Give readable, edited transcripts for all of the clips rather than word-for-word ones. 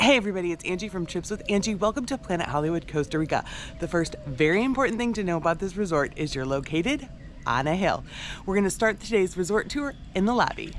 Hey everybody, it's Angie from Trips with Angie. Welcome to Planet Hollywood Costa Rica. The first very important thing to know about this resort is you're located on a hill. We're going to start today's resort tour in the lobby.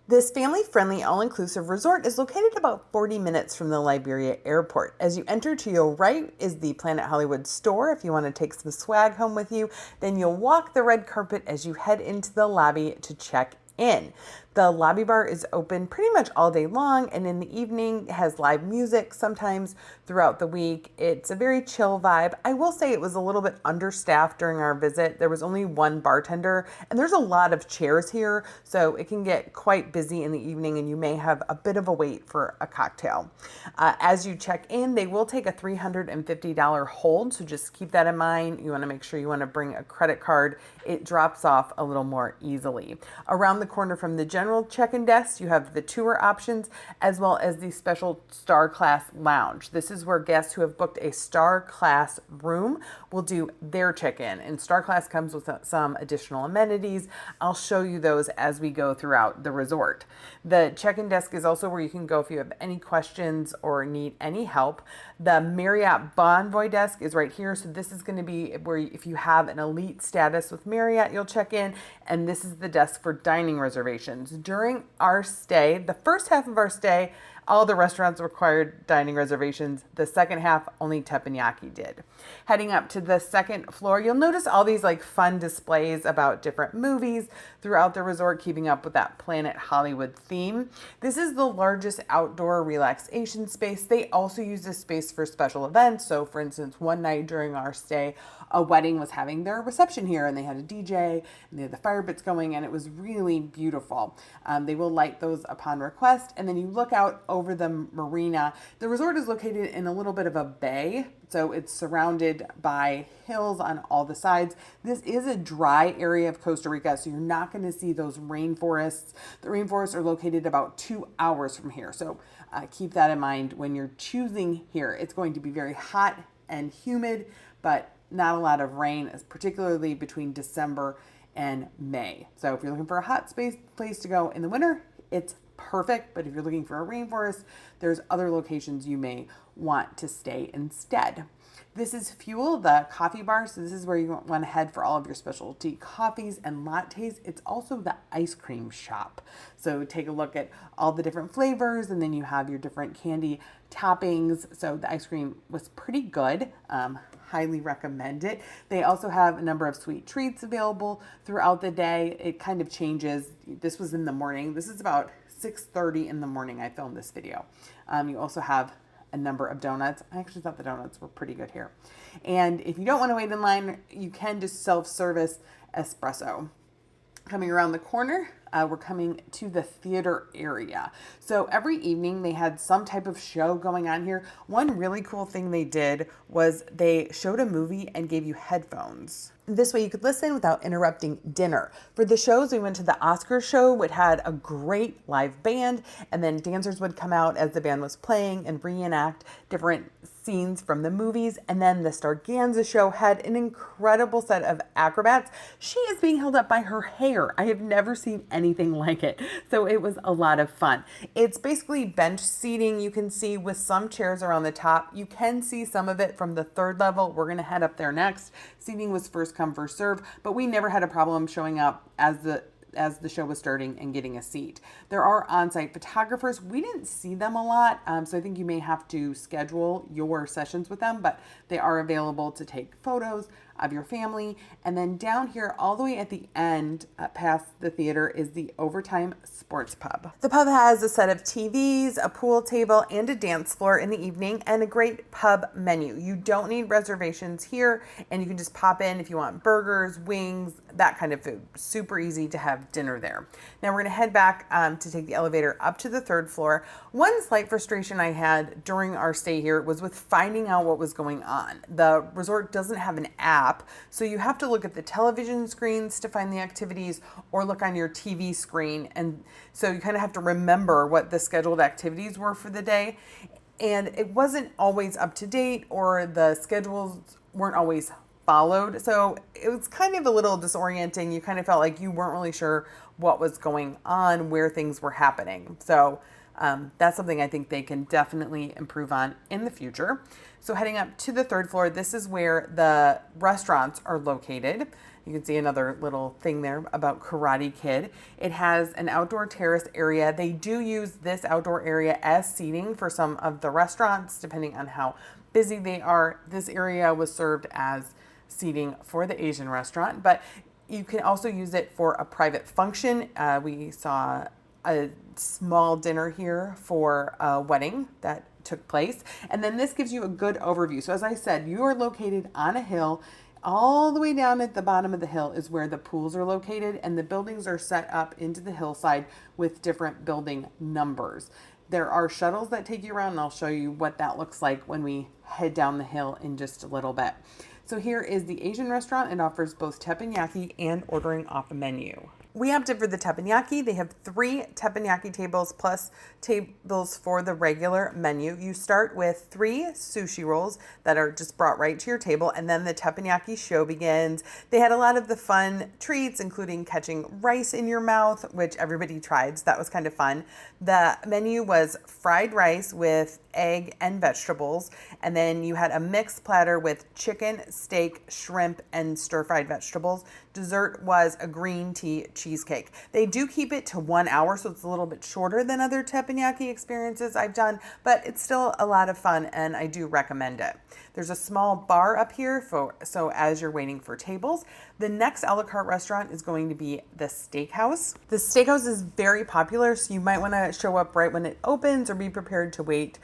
This family-friendly all-inclusive resort is located about 40 minutes from the Liberia airport. As you enter, to your right is the Planet Hollywood store. If you want to take some swag home with you, then you'll walk the red carpet as you head into the lobby to check in. The lobby bar is open pretty much all day long, and in the evening has live music sometimes throughout the week. It's a very chill vibe. I will say it was a little bit understaffed during our visit. There was only one bartender, and there's a lot of chairs here, so it can get quite busy in the evening, and you may have a bit of a wait for a cocktail. As you check in, they will take a $350 hold, so just keep that in mind. You want to make sure you want to bring a credit card. It drops off a little more easily. Around the corner from the general check-in desk, you have the tour options as well as the special Star Class lounge. This is where guests who have booked a Star Class room will do their check-in, and Star Class comes with some additional amenities. I'll show you those as we go throughout the resort. The check-in desk is also where you can go if you have any questions or need any help. The Marriott Bonvoy desk is right here, so this is going to be where if you have an elite status with Marriott, you'll check in, and this is the desk for dining reservations. During our stay, the first half of our stay, all the restaurants required dining reservations. The second half, only teppanyaki did. Heading up to the second floor, you'll notice all these like fun displays about different movies throughout the resort, keeping up with that Planet Hollywood theme. This is the largest outdoor relaxation space. They also use this space for special events. So for instance, one night during our stay, a wedding was having their reception here, and they had a DJ and they had the fire pits going, and it was really beautiful. They will light those upon request, and then you look out over the marina. The resort is located in a little bit of a bay, so it's surrounded by hills on all the sides. This is a dry area of Costa Rica, so you're not going to see those rainforests. The rainforests are located about 2 hours from here, so keep that in mind when you're choosing here. It's going to be very hot and humid, but not a lot of rain, particularly between December and May. So if you're looking for a hot place to go in the winter, it's perfect. But if you're looking for a rainforest, there's other locations you may want to stay instead. This is Fuel, the coffee bar. So this is where you want to head for all of your specialty coffees and lattes. It's also the ice cream shop. So take a look at all the different flavors, and then you have your different candy toppings. So the ice cream was pretty good. Highly recommend it. They also have a number of sweet treats available throughout the day. It kind of changes. This was in the morning. This is about 6:30 in the morning I filmed this video. You also have a number of donuts. I actually thought the donuts were pretty good here. And if you don't want to wait in line, you can just self-service espresso. Coming around the corner, we're coming to the theater area. So every evening they had some type of show going on here. One really cool thing they did was they showed a movie and gave you headphones. This way you could listen without interrupting dinner. For the shows, we went to the Oscar show, which had a great live band, and then dancers would come out as the band was playing and reenact different scenes from the movies. And then the Starganza show had an incredible set of acrobats. She is being held up by her hair. I have never seen anything like it. So it was a lot of fun. It's basically bench seating, you can see, with some chairs around the top. You can see some of it from the third level. We're going to head up there next. Seating was first come, first serve, but we never had a problem showing up as the show was starting and getting a seat. There are on-site photographers. We didn't see them a lot, so I think you may have to schedule your sessions with them, but they are available to take photos of your family. And then down here, all the way at the end, past the theater, is the Overtime Sports Pub. The pub has a set of TVs, a pool table, and a dance floor in the evening, and a great pub menu. You don't need reservations here, and you can just pop in if you want burgers, wings, that kind of food. Super easy to have dinner there. Now we're going to head back to take the elevator up to the third floor. One slight frustration I had during our stay here was with finding out what was going on. The resort doesn't have an app, so you have to look at the television screens to find the activities, or look on your TV screen, and so you kind of have to remember what the scheduled activities were for the day. And it wasn't always up to date, or the schedules weren't always followed. So it was kind of a little disorienting. You kind of felt like you weren't really sure what was going on, where things were happening. So That's something I think they can definitely improve on in the future. So heading up to the third floor, this is where the restaurants are located. You can see another little thing there about Karate Kid. It has an outdoor terrace area. They do use this outdoor area as seating for some of the restaurants, depending on how busy they are. This area was served as seating for the Asian restaurant, but you can also use it for a private function. We saw a small dinner here for a wedding that took place. And then this gives you a good overview. So as I said, you are located on a hill. All the way down at the bottom of the hill is where the pools are located, and the buildings are set up into the hillside with different building numbers. There are shuttles that take you around, and I'll show you what that looks like when we head down the hill in just a little bit. So here is the Asian restaurant. It offers both teppanyaki and ordering off a menu. We opted for the teppanyaki. They have 3 teppanyaki tables plus tables for the regular menu. You start with 3 sushi rolls that are just brought right to your table, and then the teppanyaki show begins. They had a lot of the fun treats, including catching rice in your mouth, which everybody tried, so that was kind of fun. The menu was fried rice with egg and vegetables, and then you had a mixed platter with chicken, steak, shrimp, and stir-fried vegetables. Dessert was a green tea cheesecake. They do keep it to 1 hour, so it's a little bit shorter than other teppanyaki experiences I've done, but it's still a lot of fun, and I do recommend it. There's a small bar up here so as you're waiting for tables. The next a la carte restaurant is going to be the steakhouse. The steakhouse is very popular, so you might want to show up right when it opens or be prepared to wait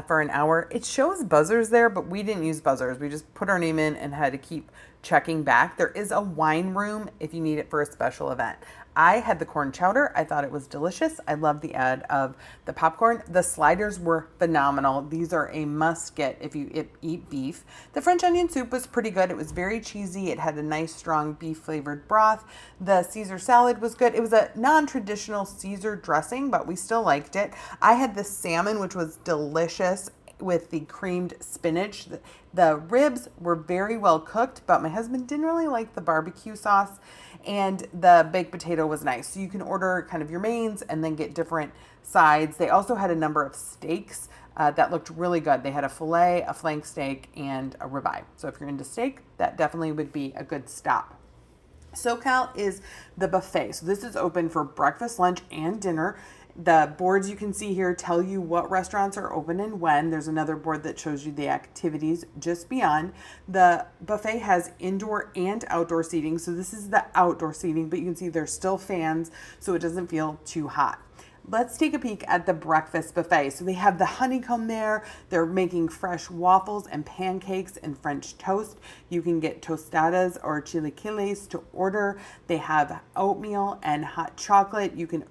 for an hour. It shows buzzers there, but we didn't use buzzers. We just put our name in and had to keep checking back. There is a wine room if you need it for a special event. I had the corn chowder. I thought it was delicious. I love the add of the popcorn. The sliders were phenomenal. These are a must get if you eat beef. The French onion soup was pretty good. It was very cheesy. It had a nice strong beef flavored broth. The Caesar salad was good. It was a non-traditional Caesar dressing, but we still liked it. I had the salmon, which was delicious, with the creamed spinach. The ribs were very well cooked, but my husband didn't really like the barbecue sauce, and the baked potato was nice. So you can order kind of your mains and then get different sides. They also had a number of steaks that looked really good. They had a filet, a flank steak, and a ribeye. So if you're into steak, that definitely would be a good stop. SoCal is the buffet. So this is open for breakfast, lunch, and dinner. The boards you can see here tell you what restaurants are open and when. There's another board that shows you the activities just beyond. The buffet has indoor and outdoor seating. So this is the outdoor seating, but you can see there's still fans so it doesn't feel too hot. Let's take a peek at the breakfast buffet. So they have the honeycomb there. They're making fresh waffles and pancakes and French toast. You can get tostadas or chilaquiles to order. They have oatmeal and hot chocolate. You can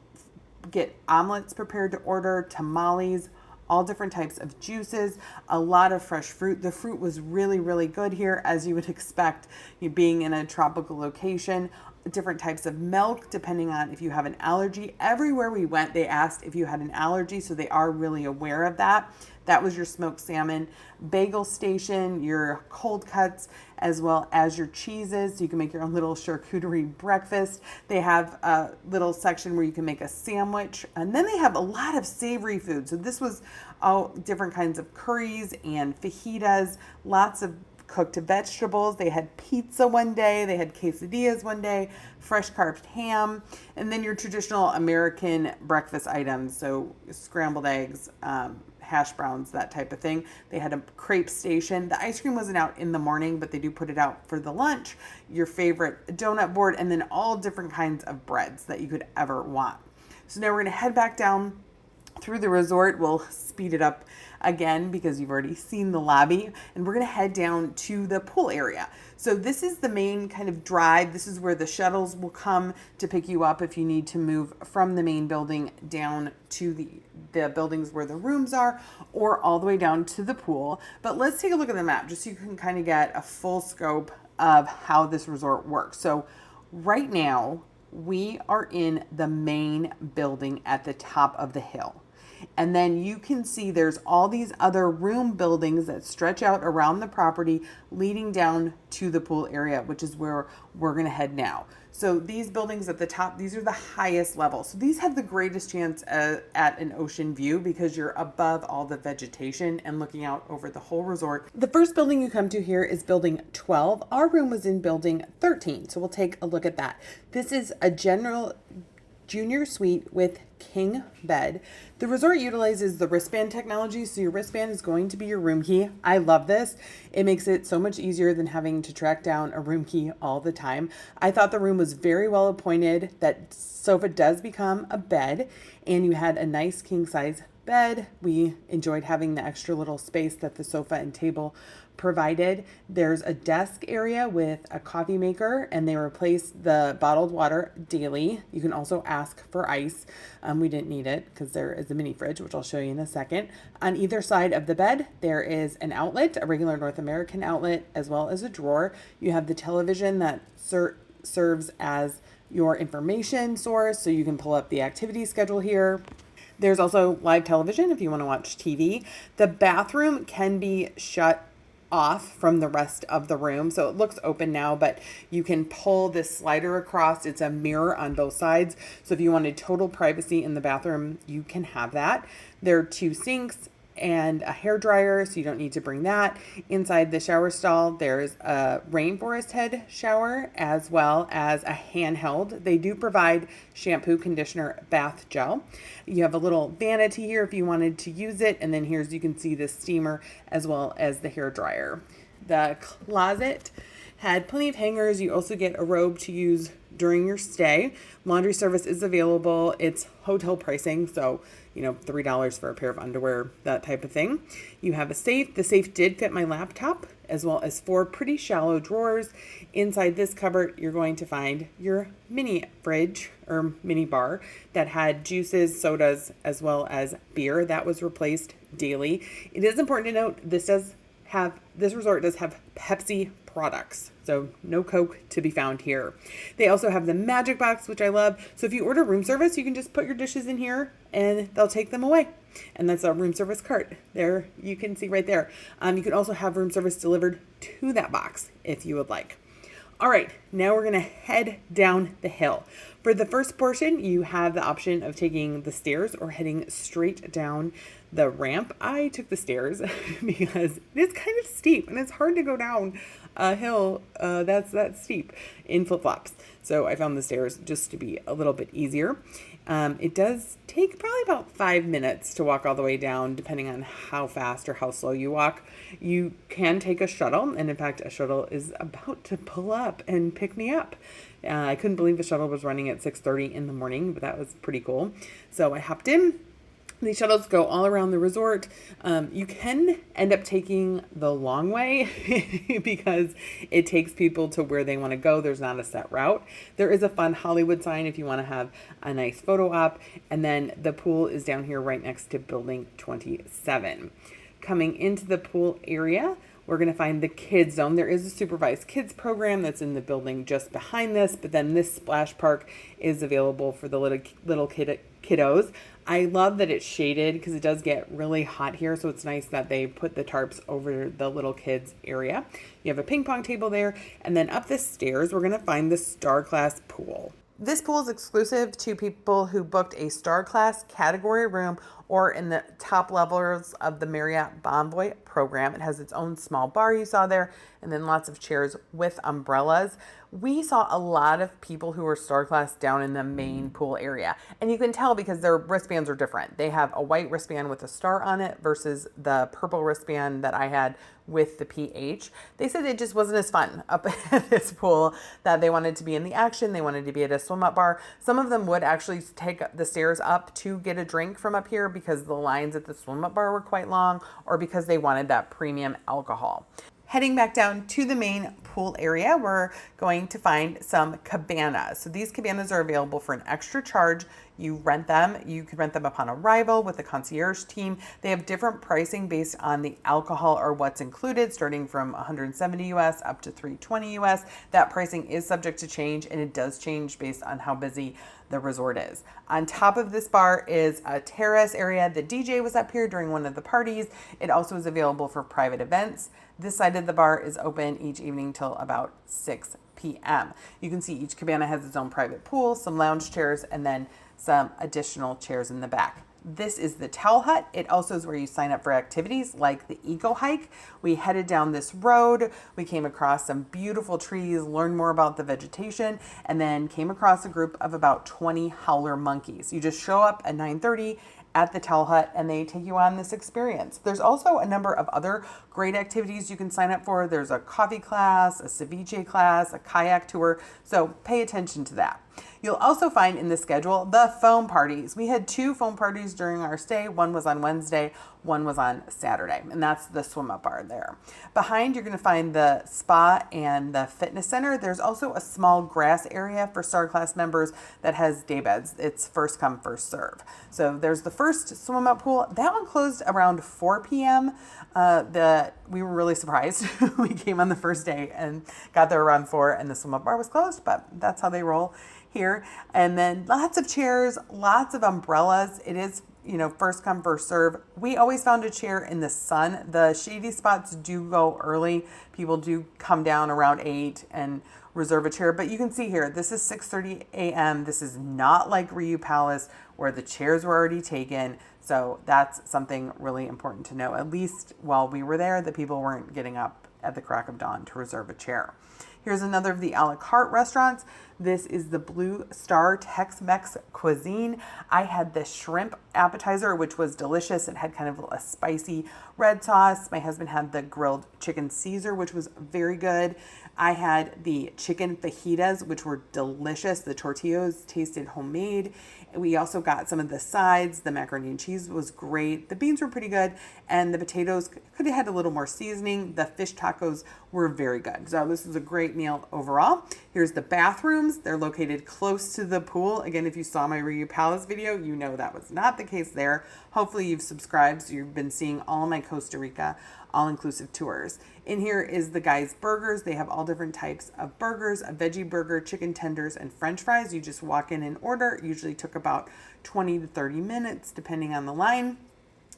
get omelets prepared to order, tamales, all different types of juices, a lot of fresh fruit. The fruit was really, really good here, as you would expect, you being in a tropical location. Different types of milk, depending on if you have an allergy. Everywhere we went, they asked if you had an allergy, so they are really aware of that. That was your smoked salmon. Bagel station, your cold cuts, as well as your cheeses. So you can make your own little charcuterie breakfast. They have a little section where you can make a sandwich. And then they have a lot of savory food. So this was all different kinds of curries and fajitas, lots of cooked vegetables. They had pizza one day, they had quesadillas one day, fresh carved ham, and then your traditional American breakfast items. So scrambled eggs, hash browns, that type of thing. They had a crepe station. The ice cream wasn't out in the morning, but they do put it out for the lunch. Your favorite donut board, and then all different kinds of breads that you could ever want. So now we're going to head back down through the resort. We'll speed it up again because you've already seen the lobby, and we're going to head down to the pool area. So this is the main kind of drive. This is where the shuttles will come to pick you up if you need to move from the main building down to the buildings where the rooms are, or all the way down to the pool. But let's take a look at the map just so you can kind of get a full scope of how this resort works. So right now we are in the main building at the top of the hill. And then you can see there's all these other room buildings that stretch out around the property leading down to the pool area, which is where we're going to head now. So these buildings at the top, these are the highest level. So these have the greatest chance at an ocean view because you're above all the vegetation and looking out over the whole resort. The first building you come to here is building 12. Our room was in building 13. So we'll take a look at that. This is a general junior suite with king bed. The resort utilizes the wristband technology, so your wristband is going to be your room key. I love this. It makes it so much easier than having to track down a room key all the time. I thought the room was very well appointed. That sofa does become a bed, and you had a nice king size bed. We enjoyed having the extra little space that the sofa and table provided. There's a desk area with a coffee maker, and they replace the bottled water daily. You can also ask for ice. We didn't need it because there is a mini fridge, which I'll show you in a second. On either side of the bed, there is an outlet, a regular North American outlet, as well as a drawer. You have the television that serves as your information source, so you can pull up the activity schedule here. There's also live television if you want to watch TV. The bathroom can be shut off from the rest of the room. So it looks open now, but you can pull this slider across. It's a mirror on both sides. So if you wanted total privacy in the bathroom, you can have that. There are 2 sinks and a hair dryer, so you don't need to bring that. Inside the shower stall, there's a rainforest head shower as well as a handheld. They do provide shampoo, conditioner, bath gel. You have a little vanity here if you wanted to use it, and then here's, you can see the steamer as well as the hair dryer. The closet had plenty of hangers. You also get a robe to use during your stay. Laundry service is available. It's hotel pricing, so $3 for a pair of underwear, that type of thing. You have a safe. The safe did fit my laptop, as well as 4 pretty shallow drawers. Inside this cupboard, you're going to find your mini fridge or mini bar that had juices, sodas, as well as beer. That was replaced daily. It is important to note this resort does have Pepsi products, so no Coke to be found here. They also have the magic box, which I love. So if you order room service, you can just put your dishes in here and they'll take them away. And that's a room service cart. There, you can see right there. You can also have room service delivered to that box if you would like. All right, now we're gonna head down the hill. For the first portion, you have the option of taking the stairs or heading straight down the ramp. I took the stairs because it is kind of steep and it's hard to go down a hill that's that steep in flip-flops. So I found the stairs just to be a little bit easier. It does take probably about 5 minutes to walk all the way down, depending on how fast or how slow you walk. You can take a shuttle, and in fact, a shuttle is about to pull up and pick me up. I couldn't believe the shuttle was running at 6:30 in the morning, but that was pretty cool. So I hopped in. These shuttles go all around the resort. You can end up taking the long way because it takes people to where they want to go. There's not a set route. There is a fun Hollywood sign if you want to have a nice photo op. And then the pool is down here right next to building 27. Coming into the pool area, we're going to find the kids zone. There is a supervised kids program that's in the building just behind this, but then this splash park is available for the little kiddos. I love that it's shaded because it does get really hot here, so it's nice that they put the tarps over the little kids area. You have a ping pong table there, and then up the stairs, we're going to find the Star Class pool. This pool is exclusive to people who booked a Star Class category room or in the top levels of the Marriott Bonvoy program. It has its own small bar you saw there, and then lots of chairs with umbrellas. We saw a lot of people who were Star Class down in the main pool area, and you can tell because their wristbands are different. They have a white wristband with a star on it versus the purple wristband that I had with the PH. They said it just wasn't as fun up at this pool, that they wanted to be in the action. They wanted to be at a swim up bar. Some of them would actually take the stairs up to get a drink from up here because the lines at the swim up bar were quite long, or because they wanted that premium alcohol. Heading back down to the main pool area, we're going to find some cabanas. So these cabanas are available for an extra charge. You rent them. You can rent them upon arrival with the concierge team. They have different pricing based on the alcohol or what's included, starting from 170 US up to 320 US. That pricing is subject to change, and it does change based on how busy the resort is. On top of this bar is a terrace area. The DJ was up here during one of the parties. It also is available for private events. This side of the bar is open each evening till about 6 p.m. You can see each cabana has its own private pool, some lounge chairs, and then some additional chairs in the back. This is the towel hut. It also is where you sign up for activities like the eco hike. We headed down this road. We came across some beautiful trees, learned more about the vegetation, and then came across a group of about 20 howler monkeys. You just show up at 9:30 at the towel hut and they take you on this experience. There's also a number of other great activities you can sign up for. There's a coffee class, a ceviche class, a kayak tour. So pay attention to that. You'll also find in the schedule the foam parties. We had 2 foam parties during our stay. One was on Wednesday, one was on Saturday, and that's the swim up bar there. Behind, you're going to find the spa and the fitness center. There's also a small grass area for Star Class members that has day beds. It's first come, first serve. So there's the first swim up pool. That one closed around 4 p.m. We were really surprised. We came on the first day and got there around 4 and the swim up bar was closed, but that's how they roll here. And then lots of chairs, lots of umbrellas. It is, first come, first serve. We always found a chair in the sun. The shady spots do go early. People do come down around 8 and reserve a chair. But you can see here, this is 6:30 a.m. This is not like Riu Palace where the chairs were already taken. So that's something really important to know. At least while we were there, the people weren't getting up at the crack of dawn to reserve a chair. Here's another of the a la carte restaurants. This is the Blue Star Tex-Mex cuisine. I had the shrimp appetizer, which was delicious. It had kind of a spicy red sauce. My husband had the grilled chicken Caesar, which was very good. I had the chicken fajitas, which were delicious. The tortillas tasted homemade. We also got some of the sides. The macaroni and cheese was great. The beans were pretty good. And the potatoes could have had a little more seasoning. The fish tacos were very good. So this is a great meal overall. Here's the bathrooms. They're located close to the pool. Again, if you saw my Riu Palace video, you know that was not the case there. Hopefully you've subscribed, so you've been seeing all my Costa Rica all-inclusive tours. In here is the Guys Burgers. They have all different types of burgers, a veggie burger, chicken tenders, and french fries. You just walk in and order. It usually took about 20 to 30 minutes, depending on the line.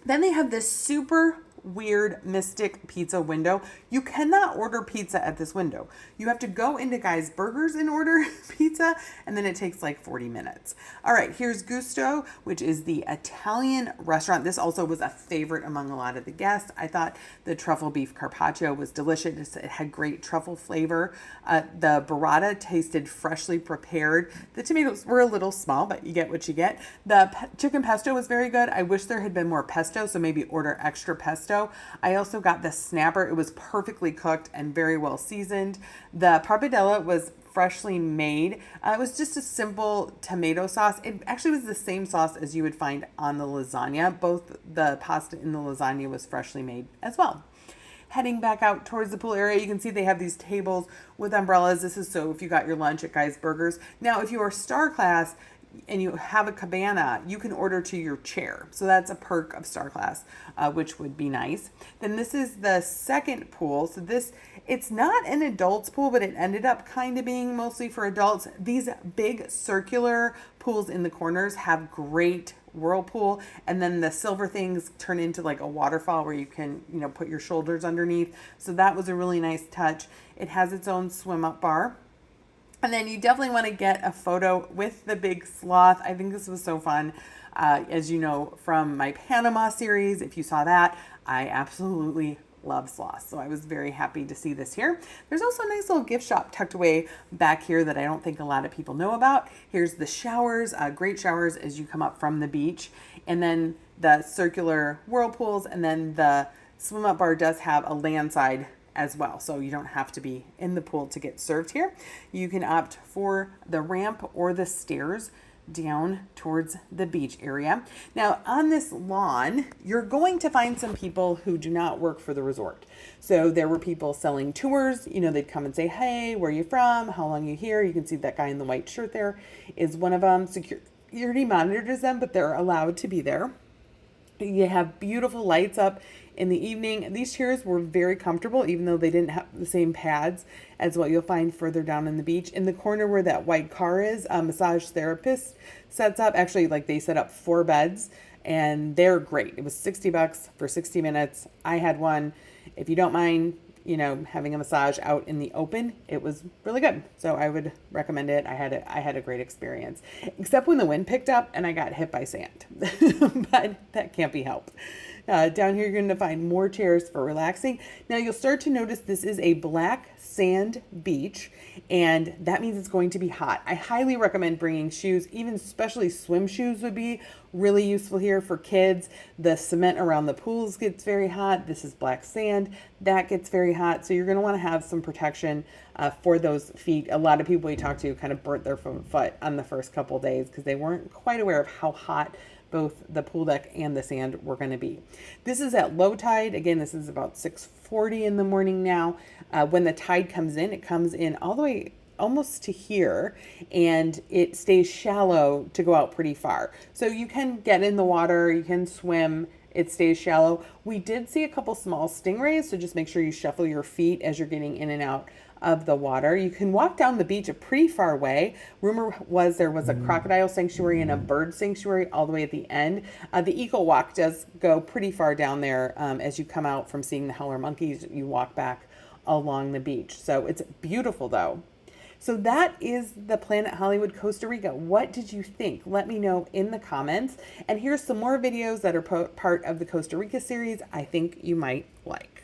Then they have this super weird mystic pizza window. You cannot order pizza at this window. You have to go into Guys Burgers and order pizza, and then it takes like 40 minutes. All right, here's Gusto, which is the Italian restaurant. This also was a favorite among a lot of the guests. I thought the truffle beef carpaccio was delicious. It had great truffle flavor. The burrata tasted freshly prepared. The tomatoes were a little small, but you get what you get. The chicken pesto was very good. I wish there had been more pesto, so maybe order extra pesto. I also got the snapper. It was perfectly cooked and very well seasoned. The pappardelle was freshly made. It was just a simple tomato sauce. It actually was the same sauce as you would find on the lasagna. Both the pasta in the lasagna was freshly made as well. Heading back out towards the pool area, you can see they have these tables with umbrellas. This is so if you got your lunch at Guys Burgers. Now, if you are Star Class and you have a cabana, you can order to your chair. So that's a perk of Star Class, which would be nice. Then this is the second pool. So it's not an adults pool, but it ended up kind of being mostly for adults. These big circular pools in the corners have great whirlpool, and then the silver things turn into like a waterfall where you can, put your shoulders underneath. So that was a really nice touch. It has its own swim up bar. And then you definitely want to get a photo with the big sloth. I think this was so fun. As you know from my Panama series, if you saw that, I absolutely love sloths. So I was very happy to see this here. There's also a nice little gift shop tucked away back here that I don't think a lot of people know about. Here's the showers, great showers as you come up from the beach. And then the circular whirlpools, and then the swim up bar does have a landside as well, so you don't have to be in the pool to get served here. You can opt for the ramp or the stairs down towards the beach area. Now on this lawn, you're going to find some people who do not work for the resort. So there were people selling tours. They'd come and say, hey, where are you from? How long are you here? You can see that guy in the white shirt there is one of them. Security monitors them, but they're allowed to be there. You have beautiful lights up in the evening. These chairs were very comfortable, even though they didn't have the same pads as what you'll find further down in the beach. In the corner where that white car is, a massage therapist sets up. Actually, they set up 4 beds, and they're great. It was $60 for 60 minutes. I had one. If you don't mind you know, having a massage out in the open, it was really good. So I would recommend it. I had a great experience, except when the wind picked up and I got hit by sand, but that can't be helped. Down here, you're going to find more chairs for relaxing. Now you'll start to notice this is a black sand beach, and that means it's going to be hot. I highly recommend bringing shoes, even especially swim shoes would be really useful here for kids. The cement around the pools gets very hot. This is black sand. That gets very hot. So you're going to want to have some protection for those feet. A lot of people we talked to kind of burnt their foot on the first couple of days because they weren't quite aware of how hot both the pool deck and the sand were going to be. This is at low tide. Again, this is about 6:40 in the morning now. When the tide comes in, it comes in all the way almost to here, and it stays shallow to go out pretty far. So you can get in the water, you can swim, it stays shallow. We did see a couple small stingrays, so just make sure you shuffle your feet as you're getting in and out of the water. You can walk down the beach a pretty far way. Rumor was there was a crocodile sanctuary and a bird sanctuary all the way at the end. The Eagle Walk does go pretty far down there. As you come out from seeing the howler monkeys, you walk back along the beach. So it's beautiful though. So that is the Planet Hollywood Costa Rica. What did you think? Let me know in the comments. And here's some more videos that are part of the Costa Rica series I think you might like.